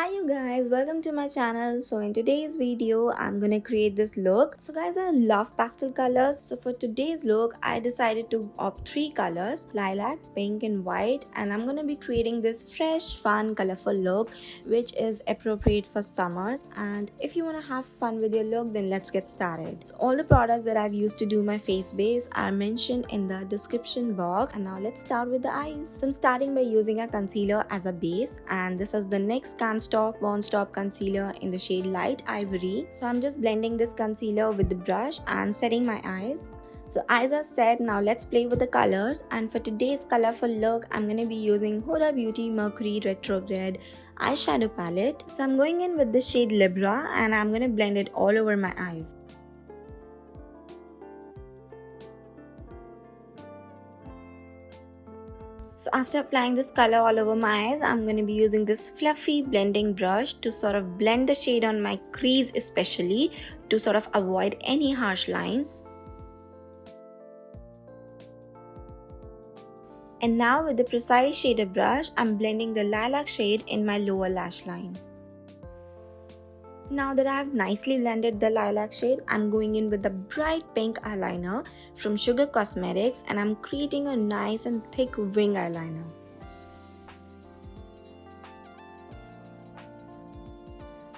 Hi you guys, welcome to my channel. So in today's video I'm gonna create this look. So guys, I love pastel colors, so for today's look I decided to opt three colors: lilac, pink and white, and I'm gonna be creating this fresh, fun, colorful look which is appropriate for summers. And if you want to have fun with your look, then let's get started. So all the products that I've used to do my face base are mentioned in the description box, and now let's start with the eyes. So I'm starting by using a concealer as a base, and this is the NYX Can't Stop Won't Stop concealer in the shade Light Ivory. So I'm just blending this concealer with the brush and setting my eyes. So eyes are set, now let's play with the colors. And for today's colorful look, I'm going to be using Huda Beauty Mercury Retrograde Eyeshadow palette. So I'm going in with the shade Libra and I'm going to blend it all over my eyes. So after applying this color all over my eyes, I'm going to be using this fluffy blending brush to sort of blend the shade on my crease, especially to sort of avoid any harsh lines. And now with the precise shader brush, I'm blending the lilac shade in my lower lash line. Now that I have nicely blended the lilac shade, I'm going in with the bright pink eyeliner from Sugar Cosmetics, and I'm creating a nice and thick wing eyeliner.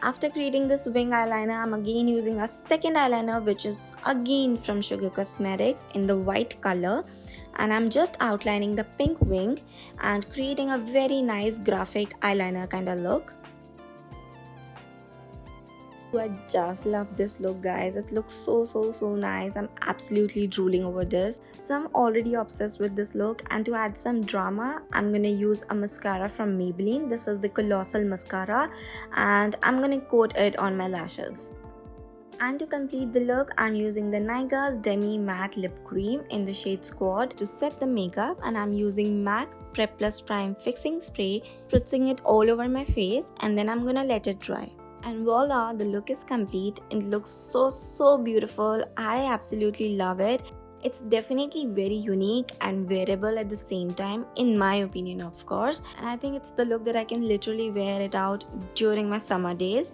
After creating this wing eyeliner, I'm again using a second eyeliner which is again from Sugar Cosmetics in the white color, and I'm just outlining the pink wing and creating a very nice graphic eyeliner kind of look. I just love this look, guys. It looks so nice. I'm absolutely drooling over this. So I'm already obsessed with this look, and to add some drama, I'm gonna use a mascara from Maybelline. This is the Colossal Mascara, and I'm gonna coat it on my lashes. And to complete the look, I'm using the Nykaa's Demi Matte Lip Cream in the shade Squad to set the makeup, and I'm using MAC Prep Plus Prime Fixing Spray, spritzing it all over my face, and then I'm gonna let it dry. And voila, the look is complete. It looks so beautiful. I absolutely love it. It's definitely very unique and wearable at the same time, in my opinion, of course. And I think it's the look that I can literally wear it out during my summer days.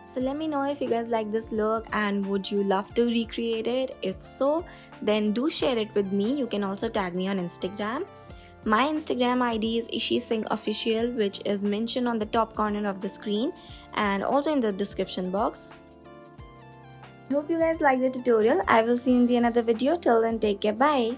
So let me know if you guys like this look and would you love to recreate it. If so, then do share it with me. You can also tag me on Instagram. My Instagram ID is Ishita Singh Official, which is mentioned on the top corner of the screen and also in the description box. I hope you guys like the tutorial. I will see you in the another video. Till then, take care. Bye.